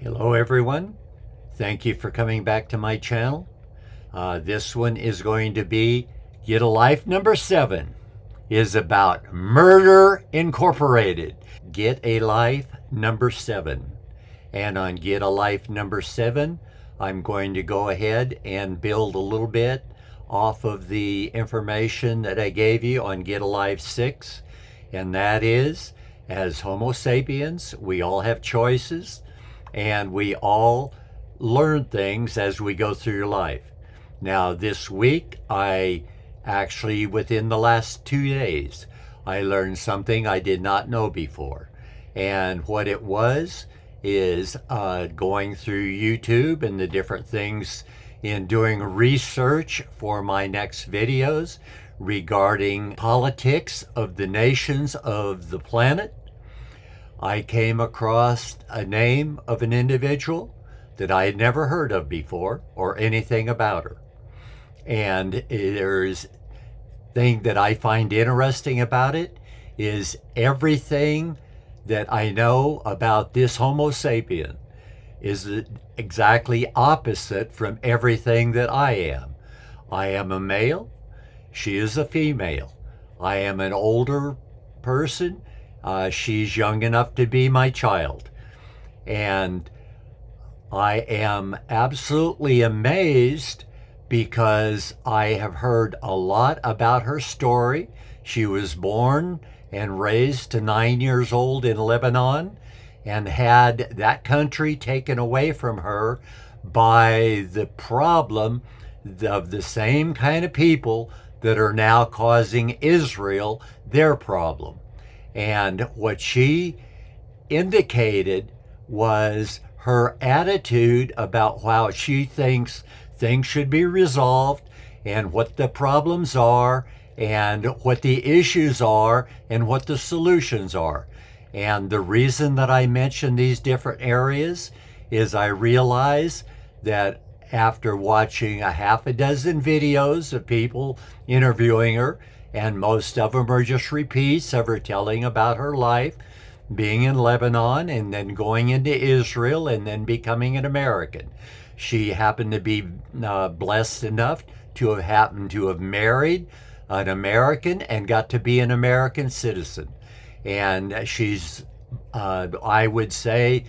Hello everyone. Thank you for coming back to my channel. This one is going to be Get a Life number 7 is about Murder Incorporated. Get a Life number 7. And on Get a Life number 7, I'm going to go ahead and build a little bit off of the information that I gave you on Get a Life 6. And that is, as Homo sapiens, we all have choices and we all learn things as we go through your life. Now, this week, within the last 2 days, I learned something I did not know before. And what it was is going through YouTube and the different things in doing research for my next videos regarding politics of the nations of the planet. I came across a name of an individual that I had never heard of before or anything about her. And there's thing that I find interesting about it is everything that I know about this Homo sapien is exactly opposite from everything that I am. I am a male. She is a female. I am an older person. She's young enough to be my child. And I am absolutely amazed because I have heard a lot about her story. She was born and raised to 9 years old in Lebanon and had that country taken away from her by the problem of the same kind of people that are now causing Israel their problem. And what she indicated was her attitude about how she thinks things should be resolved and what the problems are and what the issues are and what the solutions are. And the reason that I mention these different areas is I realize that after watching a half a dozen videos of people interviewing her, and most of them are just repeats of her telling about her life, being in Lebanon and then going into Israel and then becoming an American. She happened to be blessed enough to have happened to have married an American and got to be an American citizen. And she's, I would say,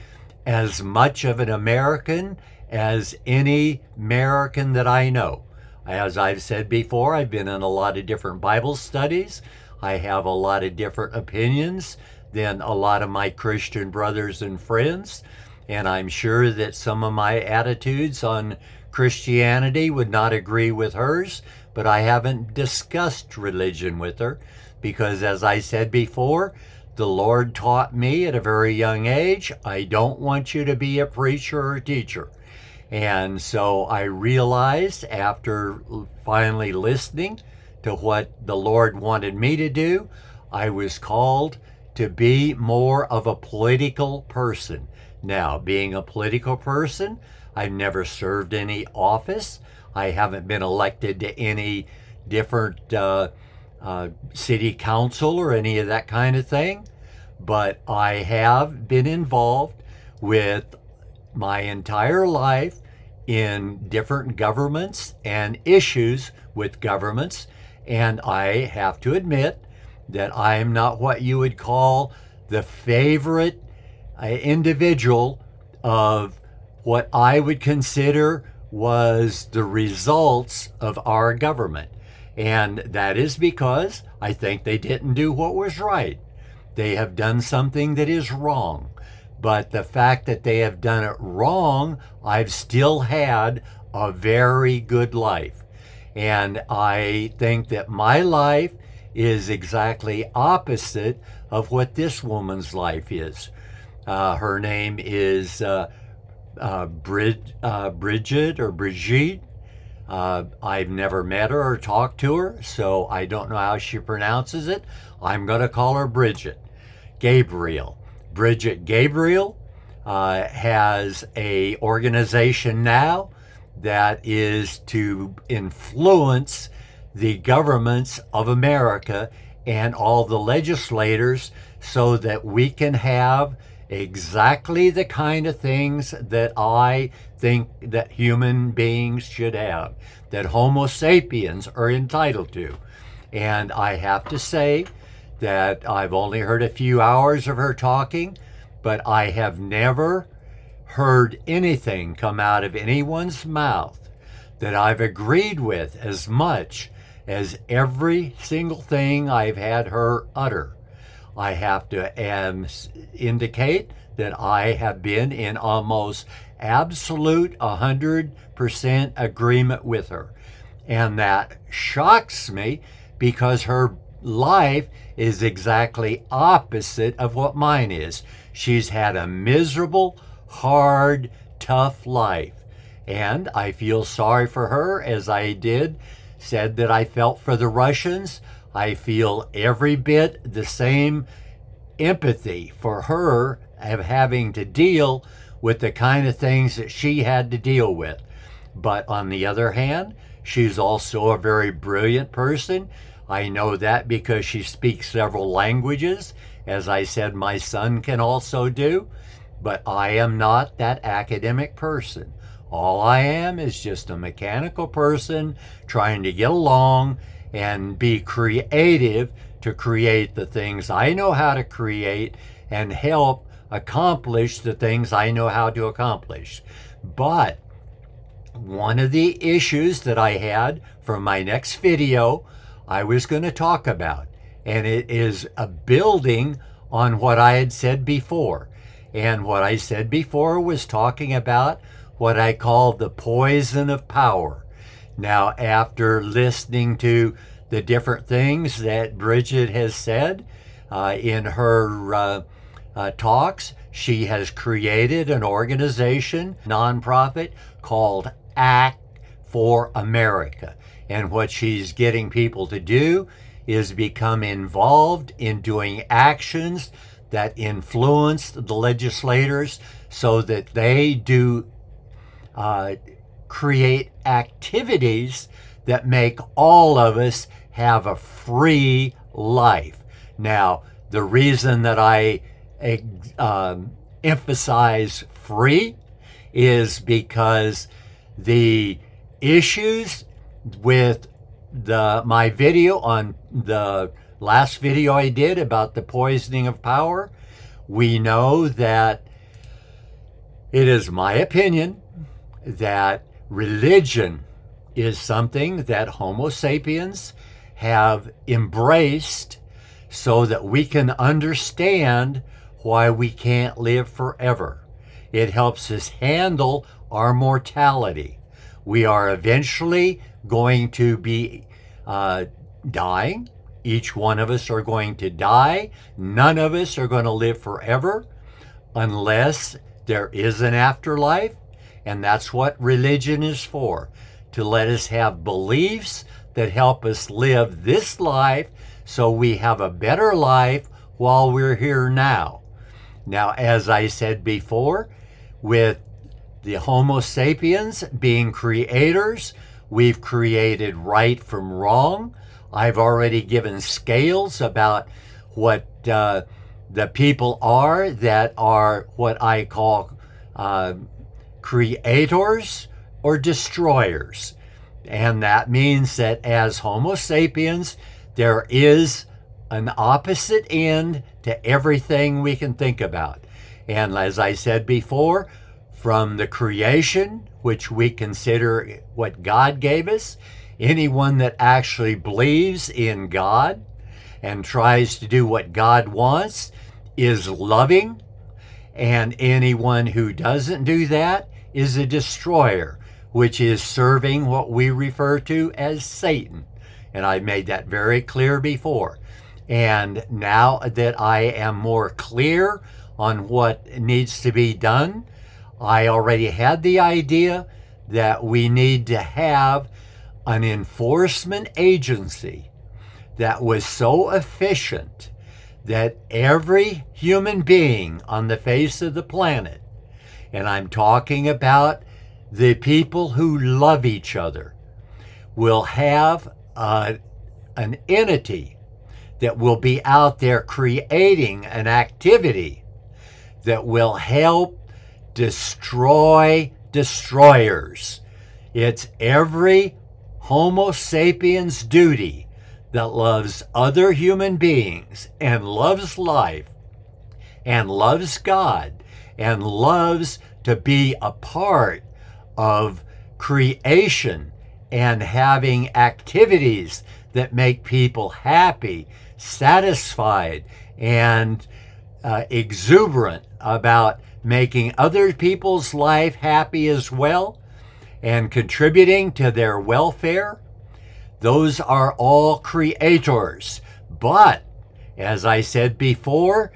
as much of an American as any American that I know. As I've said before, I've been in a lot of different Bible studies. I have a lot of different opinions than a lot of my Christian brothers and friends. And I'm sure that some of my attitudes on Christianity would not agree with hers, but I haven't discussed religion with her because, as I said before, the Lord taught me at a very young age, I don't want you to be a preacher or teacher. And so I realized after finally listening to what the Lord wanted me to do, I was called to be more of a political person. Now, being a political person, I've never served any office. I haven't been elected to any different city council or any of that kind of thing. But I have been involved with my entire life in different governments and issues with governments, and I have to admit that I am not what you would call the favorite individual of what I would consider was the results of our government. And that is because I think they didn't do what was right. They have done something that is wrong. But the fact that they have done it wrong, I've still had a very good life. And I think that my life is exactly opposite of what this woman's life is. Her name is Bridget or Brigitte. I've never met her or talked to her, so I don't know how she pronounces it. I'm going to call her Bridget. Gabriel. Bridget Gabriel has a organization now that is to influence the governments of America and all the legislators so that we can have exactly the kind of things that I think that human beings should have, that Homo sapiens are entitled to. And I have to say that I've only heard a few hours of her talking, but I have never heard anything come out of anyone's mouth that I've agreed with as much as every single thing I've had her utter. I have to indicate that I have been in almost absolute 100% agreement with her. And that shocks me because her life is exactly opposite of what mine is. She's had a miserable, hard, tough life. And I feel sorry for her, as I said that I felt for the Russians. I feel every bit the same empathy for her of having to deal with the kind of things that she had to deal with. But on the other hand, she's also a very brilliant person. I know that because she speaks several languages, as I said my son can also do. But I am not that academic person. All I am is just a mechanical person trying to get along and be creative to create the things I know how to create and help accomplish the things I know how to accomplish. But one of the issues that I had for my next video, I was going to talk about, and it is a building on what I had said before. And what I said before was talking about what I call the poison of power. Now, after listening to the different things that Bridget has said in her talks, she has created an organization, nonprofit, called Act for America. And what she's getting people to do is become involved in doing actions that influence the legislators so that they do create activities that make all of us have a free life. Now, the reason that I emphasize free is because the issues with my video on the last video I did about the poisoning of power, we know that it is my opinion that religion is something that Homo sapiens have embraced so that we can understand why we can't live forever. It helps us handle our mortality. We are eventually going to be dying. Each one of us are going to die. None of us are going to live forever unless there is an afterlife. And that's what religion is for, to let us have beliefs that help us live this life so we have a better life while we're here now. Now, as I said before, with the Homo sapiens being creators, we've created right from wrong. I've already given scales about what the people are that are what I call creators or destroyers. And that means that as Homo sapiens, there is an opposite end to everything we can think about. And as I said before, from the creation, which we consider what God gave us, anyone that actually believes in God and tries to do what God wants is loving, and anyone who doesn't do that is a destroyer, which is serving what we refer to as Satan. And I made that very clear before. And now that I am more clear on what needs to be done, I already had the idea that we need to have an enforcement agency that was so efficient that every human being on the face of the planet, and I'm talking about the people who love each other, will have an entity that will be out there creating an activity that will help destroy destroyers. It's every Homo sapiens' duty that loves other human beings and loves life and loves God and loves to be a part of creation and having activities that make people happy, satisfied, and exuberant about making other people's life happy as well and contributing to their welfare. Those are all creators. But, as I said before,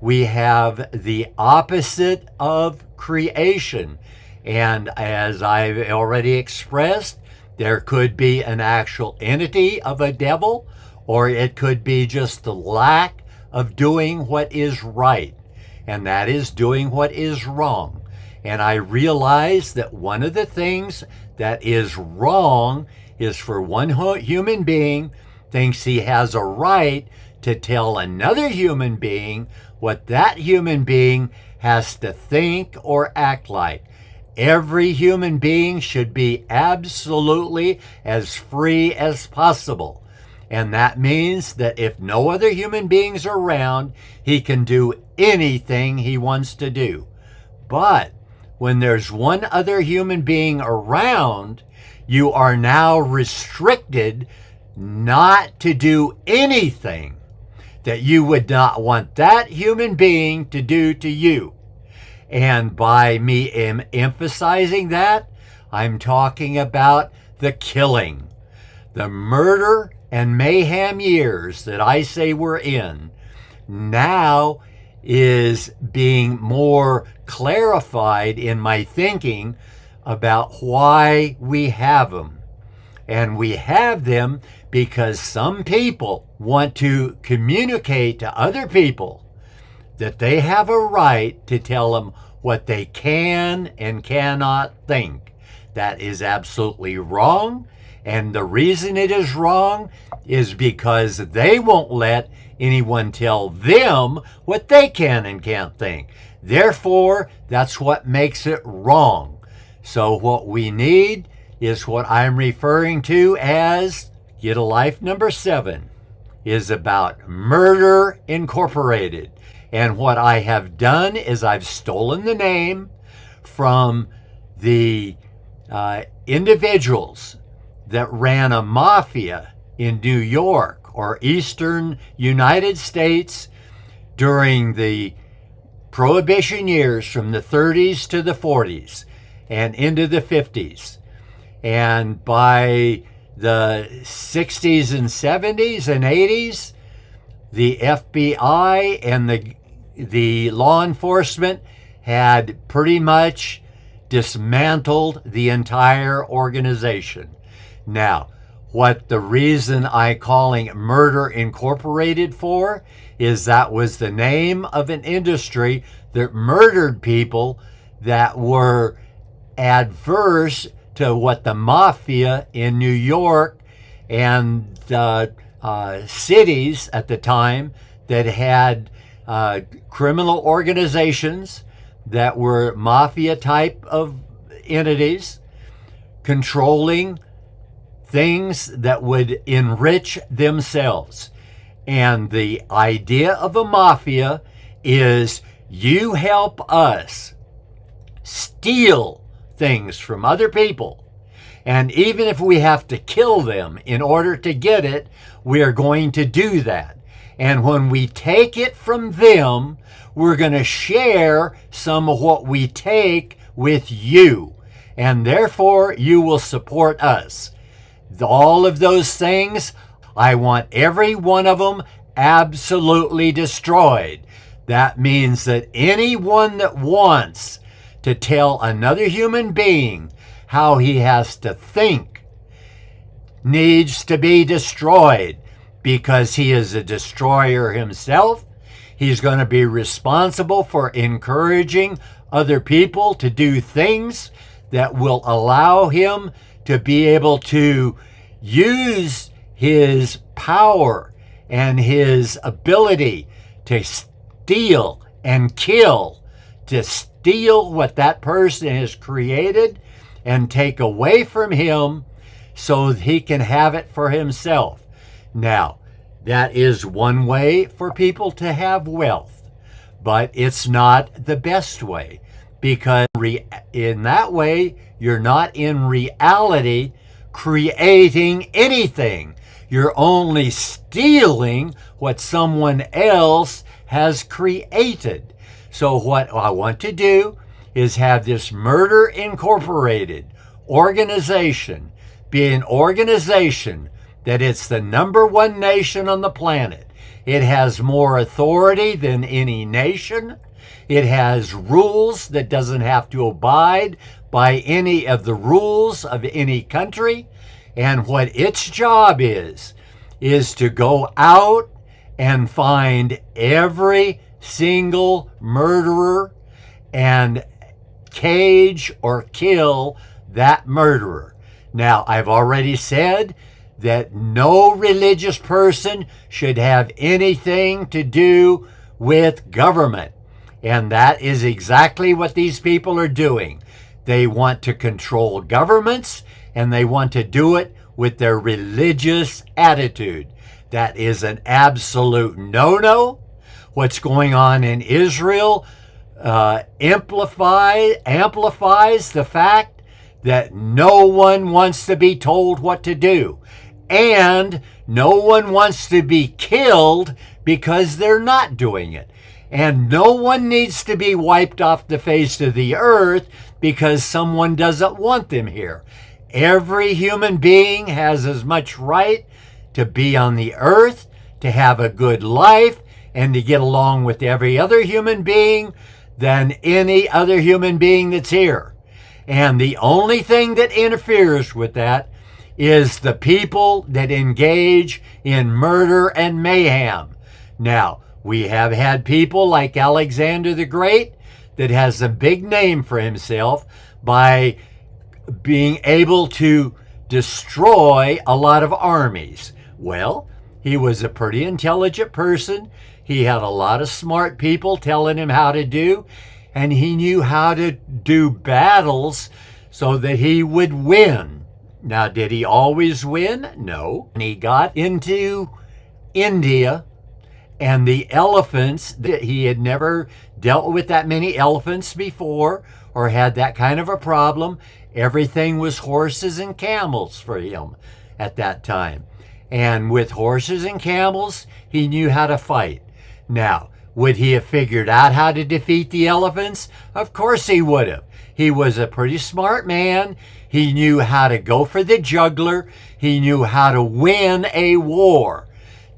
we have the opposite of creation. And as I've already expressed, there could be an actual entity of a devil, or it could be just the lack of doing what is right, and that is doing what is wrong. And I realize that one of the things that is wrong is for one human being thinks he has a right to tell another human being what that human being has to think or act like. Every human being should be absolutely as free as possible. And that means that if no other human beings are around, he can do anything he wants to do. But when there's one other human being around, you are now restricted not to do anything that you would not want that human being to do to you. And by me emphasizing that, I'm talking about the killing, the murder and mayhem years that I say we're in now is being more clarified in my thinking about why we have them. And we have them because some people want to communicate to other people that they have a right to tell them what they can and cannot think. That is absolutely wrong. And the reason it is wrong is because they won't let anyone tell them what they can and can't think. Therefore, that's what makes it wrong. So what we need is what I'm referring to as Get a Life number 7 is about Murder Incorporated. And what I have done is I've stolen the name from the individuals that ran a mafia in New York or Eastern United States during the Prohibition years from the 30s to the 40s and into the 50s. And by the 60s and 70s and 80s, the FBI and the law enforcement had pretty much dismantled the entire organization. Now, what the reason I'm calling Murder Incorporated for is that was the name of an industry that murdered people that were adverse to what the mafia in New York and cities at the time that had criminal organizations that were mafia type of entities controlling things that would enrich themselves. And the idea of a mafia is you help us steal things from other people. And even if we have to kill them in order to get it, we are going to do that. And when we take it from them, we're going to share some of what we take with you. And therefore, you will support us. All of those things, I want every one of them absolutely destroyed. That means that anyone that wants to tell another human being how he has to think needs to be destroyed, because he is a destroyer himself. He's going to be responsible for encouraging other people to do things that will allow him to be able to use his power and his ability to steal and kill to steal what that person has created and take away from him so he can have it for himself. Now, that is one way for people to have wealth, but it's not the best way, because in that way, you're not in reality creating anything. You're only stealing what someone else has created. So what I want to do is have this Murder Incorporated organization be an organization that it's the #1 nation on the planet. It has more authority than any nation. It has rules that doesn't have to abide by any of the rules of any country. And what its job is to go out and find every single murderer and cage or kill that murderer. Now, I've already said that no religious person should have anything to do with government. And that is exactly what these people are doing. They want to control governments, and they want to do it with their religious attitude. That is an absolute no-no. What's going on in Israel amplifies the fact that no one wants to be told what to do. And no one wants to be killed because they're not doing it. And no one needs to be wiped off the face of the earth because someone doesn't want them here. Every human being has as much right to be on the earth, to have a good life, and to get along with every other human being than any other human being that's here. And the only thing that interferes with that is the people that engage in murder and mayhem. Now, we have had people like Alexander the Great that has a big name for himself by being able to destroy a lot of armies. Well, he was a pretty intelligent person. He had a lot of smart people telling him how to do, and he knew how to do battles so that he would win. Now, did he always win? No. And he got into India, and the elephants, he had never dealt with that many elephants before or had that kind of a problem. Everything was horses and camels for him at that time. And with horses and camels, he knew how to fight. Now, would he have figured out how to defeat the elephants? Of course he would have. He was a pretty smart man. He knew how to go for the jugular. He knew how to win a war.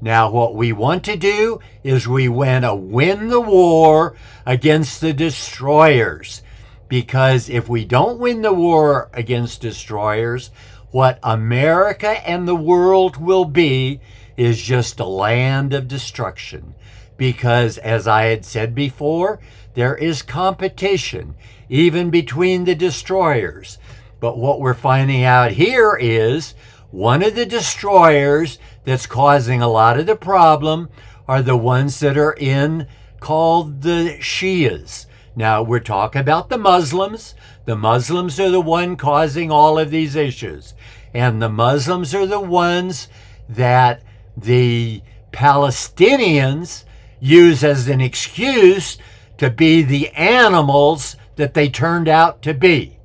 Now, what we want to do is we want to win the war against the destroyers. Because if we don't win the war against destroyers, what America and the world will be is just a land of destruction. Because, as I had said before, there is competition, even between the destroyers. But what we're finding out here is one of the destroyers that's causing a lot of the problem are the ones that are called the Shias. Now, we're talking about the Muslims. The Muslims are the one causing all of these issues. And the Muslims are the ones that the Palestinians use as an excuse to be the animals that they turned out to be.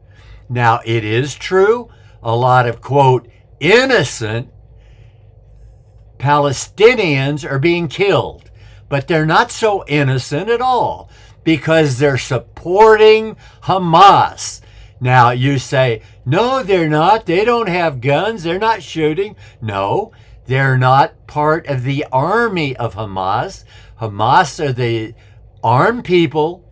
Now, it is true, a lot of, quote, innocent Palestinians are being killed, but they're not so innocent at all because they're supporting Hamas. Now, you say, no, they're not. They don't have guns. They're not shooting. No, they're not part of the army of Hamas. Hamas are the armed people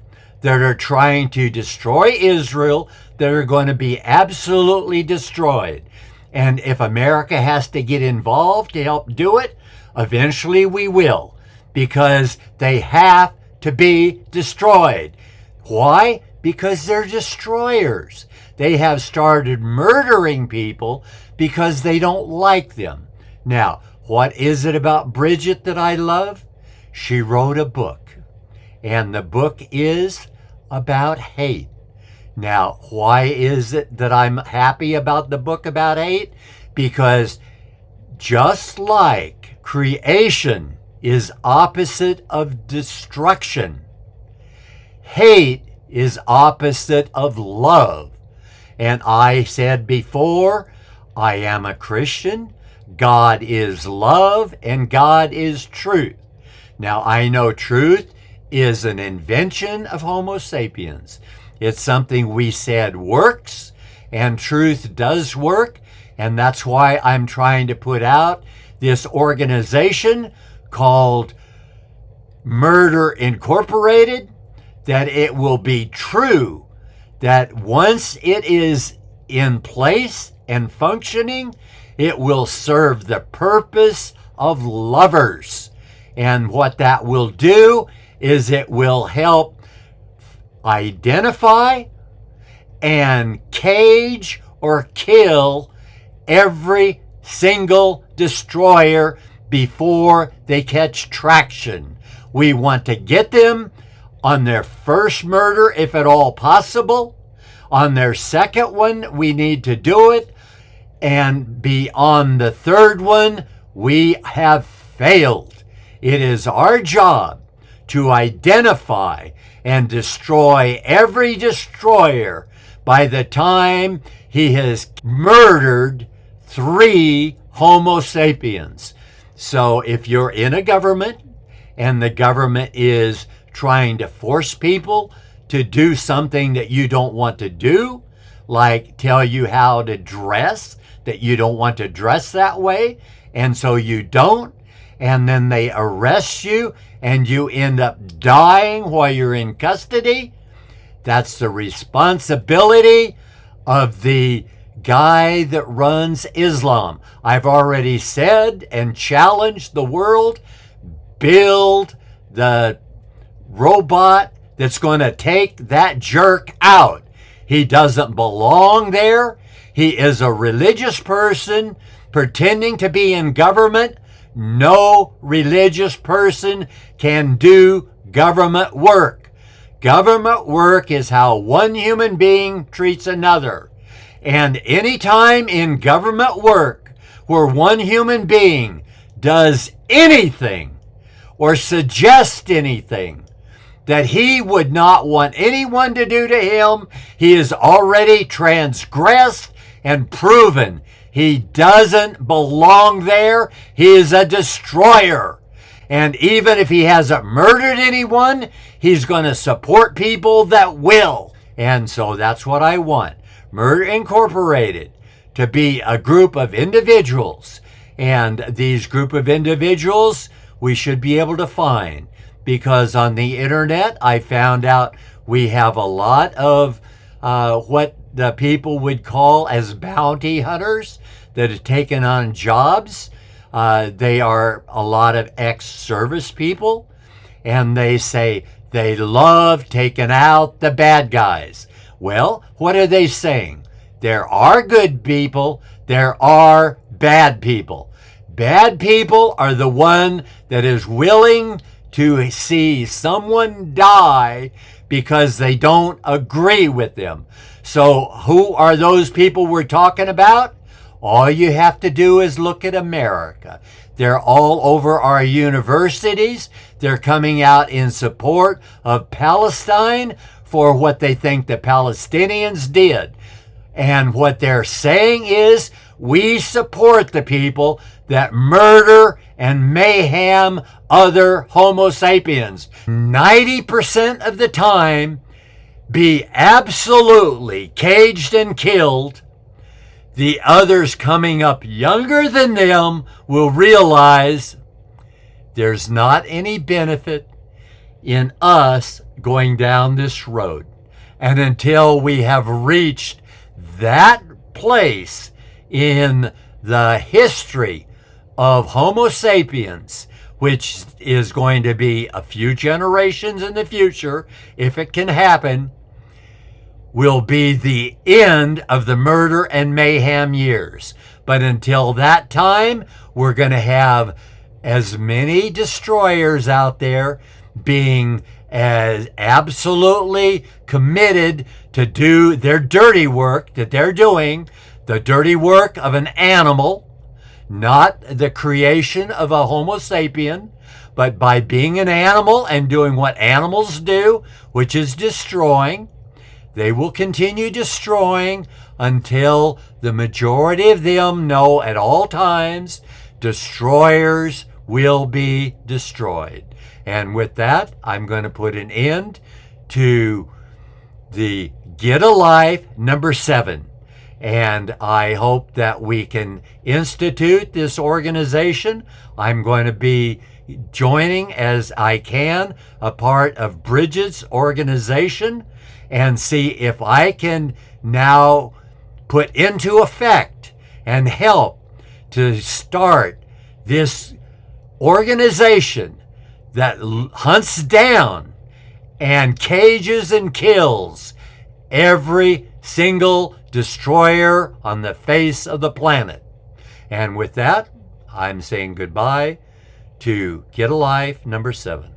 that are trying to destroy Israel, that are going to be absolutely destroyed. And if America has to get involved to help do it, eventually we will, because they have to be destroyed. Why? Because they're destroyers. They have started murdering people because they don't like them. Now, what is it about Bridget that I love? She wrote a book, and the book is about hate. Now, why is it that I'm happy about the book about hate? Because just like creation is opposite of destruction, hate is opposite of love. And I said before, I am a Christian. God is love and God is truth. Now, I know truth is an invention of Homo sapiens. It's something we said works, and truth does work. And that's why I'm trying to put out this organization called Murder Incorporated, that it will be true that once it is in place and functioning, it will serve the purpose of lovers. And what that will do is it will help identify and cage or kill every single destroyer before they catch traction. We want to get them on their first murder, if at all possible. On their second one, we need to do it. And beyond the third one, we have failed. It is our job to identify and destroy every destroyer by the time he has murdered 3 Homo sapiens. So if you're in a government and the government is trying to force people to do something that you don't want to do, like tell you how to dress, that you don't want to dress that way, and so you don't, and then they arrest you and you end up dying while you're in custody, that's the responsibility of the guy that runs Islam. I've already said and challenged the world, build the robot that's going to take that jerk out. He doesn't belong there. He is a religious person pretending to be in government. No religious person can do government work. Government work is how one human being treats another. And anytime in government work where one human being does anything or suggests anything that he would not want anyone to do to him, he is already transgressed and proven he doesn't belong there. He is a destroyer. And even if he hasn't murdered anyone, he's going to support people that will. And so that's what I want. Murder Incorporated to be a group of individuals. And these group of individuals we should be able to find. Because on the internet, I found out we have a lot of what the people would call as bounty hunters that have taken on jobs. They are a lot of ex-service people, and they say they love taking out the bad guys. Well, what are they saying? There are good people, there are bad people. Bad people are the one that is willing to see someone die because they don't agree with them. So who are those people we're talking about? All you have to do is look at America. They're all over our universities. They're coming out in support of Palestine for what they think the Palestinians did. And what they're saying is, we support the people that murder and mayhem other Homo sapiens. 90% of the time, be absolutely caged and killed. The others coming up younger than them will realize there's not any benefit in us going down this road. And until we have reached that place in the history of Homo sapiens, which is going to be a few generations in the future, if it can happen, will be the end of the murder and mayhem years. But until that time, we're going to have as many destroyers out there being as absolutely committed to do their dirty work that they're doing, the dirty work of an animal, not the creation of a Homo sapien, but by being an animal and doing what animals do, which is destroying. They will continue destroying until the majority of them know at all times destroyers will be destroyed. And with that, I'm going to put an end to the Get a Life number 7. And I hope that we can institute this organization. I'm going to be joining as I can a part of Bridget's organization and see if I can now put into effect and help to start this organization that hunts down and cages and kills every single destroyer on the face of the planet. And with that, I'm saying goodbye to Get a Life number 7.